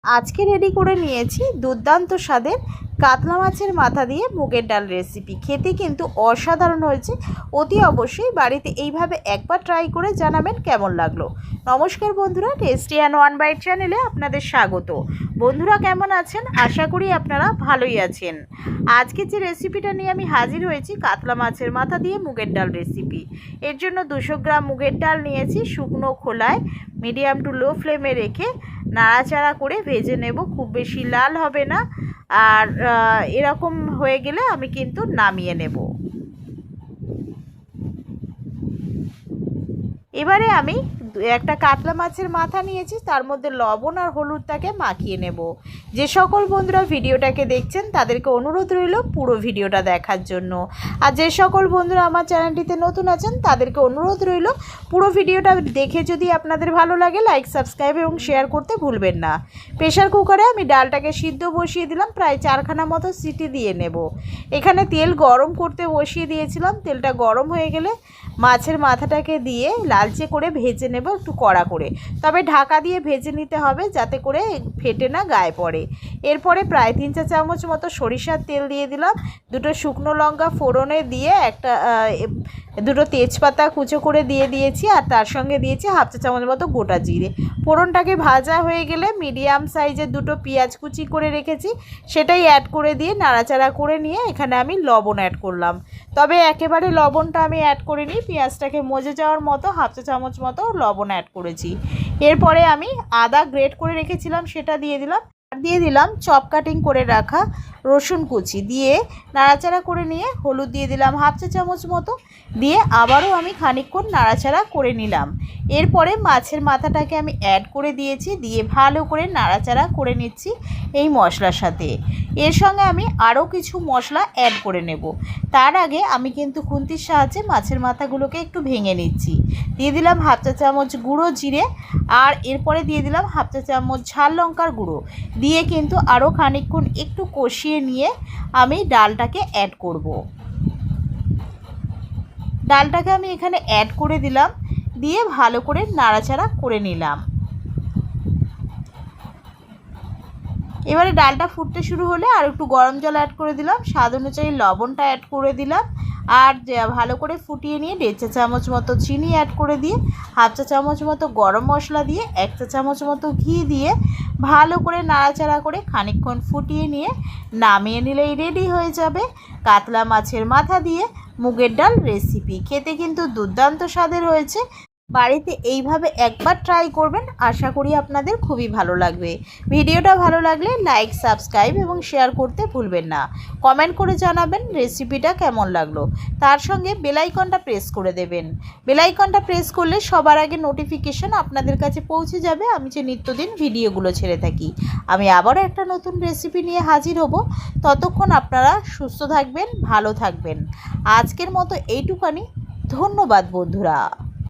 আজকে রেডি করে নিয়েছি দুর্দান্ত স্বাদের কাতলা মাছের মাথা দিয়ে মুগের ডাল রেসিপি। খেতে কিন্তু অসাধারণ হয়েছে। অতি অবশ্যই বাড়িতে এইভাবে একবার ট্রাই করে জানাবেন কেমন লাগলো। নমস্কার বন্ধুরা, টেস্টি অ্যান্ড ওয়ান বাইট চ্যানেলে আপনাদের স্বাগত। বন্ধুরা কেমন আছেন? আশা করি আপনারা ভালোই আছেন। আজকে যে রেসিপিটা নিয়ে আমি হাজির হয়েছি, কাতলা মাছের মাথা দিয়ে মুগের ডাল রেসিপি। এর জন্য 200 গ্রাম মুগের ডাল নিয়েছি। শুকনো খোলায় মিডিয়াম টু লো ফ্লেমে রেখে নাড়াচাড়া করে ভেজে নেব। খুব বেশি লাল হবে না, আর এরকম হয়ে গেলে আমি কিন্তু নামিয়ে নেব। এবারে আমি একটা কাতলা মাছের মাথা নিয়েছি, তার মধ্যে লবণ আর হলুদটাকে মাখিয়ে নেব। যে সকল বন্ধুরা ভিডিওটাকে দেখছেন তাদেরকে অনুরোধ রইল পুরো ভিডিওটা দেখার জন্য। আর যে সকল বন্ধুরা আমার চ্যানেলটিতে নতুন আছেন তাদেরকে অনুরোধ রইল পুরো ভিডিওটা দেখে যদি আপনাদের ভালো লাগে লাইক, সাবস্ক্রাইব এবং শেয়ার করতে ভুলবেন না। প্রেশার কুকারে আমি ডালটাকে সিদ্ধ বসিয়ে দিলাম, প্রায় 4খানা মতো সিটি দিয়ে নেব। এখানে তেল গরম করতে বসিয়ে দিয়েছিলাম। তেলটা গরম হয়ে গেলে মাছের মাথাটাকে দিয়ে লালচে করে ভেজে নেব, একটু কড়া করে। তবে ঢাকা দিয়ে ভেজে নিতে হবে যাতে করে ফেটে না গায়ে পড়ে। এরপরে প্রায় 3 চামচ মতো সরিষার তেল দিয়ে দিলাম। 2টো শুকনো লঙ্কা ফোড়নে দিয়ে দুটো তেজপাতা কুচো করে দিয়ে দিয়েছি, আর তার সঙ্গে দিয়েছি 1/2 চামচ মতো গোটা জিরে। ফোড়নটাকে ভাজা হয়ে গেলে মিডিয়াম সাইজের 2টো পেঁয়াজ কুচি করে রেখেছি, সেটাই অ্যাড করে দিয়ে নাড়াচাড়া করে নিয়ে এখানে আমি লবণ অ্যাড করলাম। তবে একেবারে লবণটা আমি অ্যাড করিনি, পেঁয়াজটাকে মজে যাওয়ার মতো 1/2 চামচ মতো লবণ অ্যাড করেছি। এরপরে আমি আদা গ্রেট করে রেখেছিলাম সেটা দিয়ে দিলাম, আর দিয়ে দিলাম চপ কাটিং করে রাখা রসুন কুচি দিয়ে নাড়াচাড়া করে নিয়ে হলুদ দিয়ে দিলাম 1/2 চামচ মতো, দিয়ে আবারও আমি খানিকক্ষণ নাড়াচাড়া করে নিলাম। এরপরে মাছের মাথাটাকে আমি অ্যাড করে দিয়েছি, দিয়ে ভালো করে নাড়াচাড়া করে নিচ্ছি এই মশলার সাথে। এর সঙ্গে আমি আরও কিছু মশলা অ্যাড করে নেব। তার আগে আমি কিন্তু খুন্তির সাহায্যে মাছের মাথাগুলোকে একটু ভেঙে নিচ্ছি। দিয়ে দিলাম 1/2 চামচ গুঁড়ো জিরে, আর এরপরে দিয়ে দিলাম 1/2 চামচ ঝাল লঙ্কার গুঁড়ো, দিয়ে কিন্তু আরও খানিকক্ষণ একটু কষিয়ে নিয়ে আমি ডালটাকে অ্যাড করব। ডালটাকে আমি এখানে অ্যাড করে দিলাম, দিয়ে ভালো করে নাড়াচাড়া করে নিলাম। এবারে ডালটা ফুটতে শুরু হলে আর একটু গরম জল অ্যাড করে দিলাম, স্বাদ অনুযায়ী লবণটা অ্যাড করে দিলাম, আর ভালো করে ফুটিয়ে নিয়ে 1.5 চামচ মতো চিনি অ্যাড করে দিয়ে 1/2 চামচ মতো গরম মশলা দিয়ে 1 চামচ মতো ঘি দিয়ে ভালো করে নাড়াচাড়া করে খানিকক্ষণ ফুটিয়ে নিয়ে নামিয়ে নিলেই রেডি হয়ে যাবে কাতলা মাছের মাথা দিয়ে মুগের ডাল রেসিপি। খেতে কিন্তু দুর্দান্ত স্বাদের হয়েছে। বাড়িতে এইভাবে একবার ট্রাই করবেন, আশা করি আপনাদের খুবই ভালো লাগবে। ভিডিওটা ভালো লাগলে লাইক, সাবস্ক্রাইব এবং শেয়ার করতে ভুলবেন না। কমেন্ট করে জানাবেন রেসিপিটা কেমন লাগলো। তার সঙ্গে বেল আইকনটা প্রেস করে দেবেন। বেল আইকনটা প্রেস করলে সবার আগে নোটিফিকেশন আপনাদের কাছে পৌঁছে যাবে আমি যে নিত্যদিন ভিডিওগুলো ছেড়ে থাকি। আমি আবারও একটা নতুন রেসিপি নিয়ে হাজির হব। ততক্ষণ আপনারা সুস্থ থাকবেন, ভালো থাকবেন। আজকের মতো এইটুখানি। ধন্যবাদ বন্ধুরা।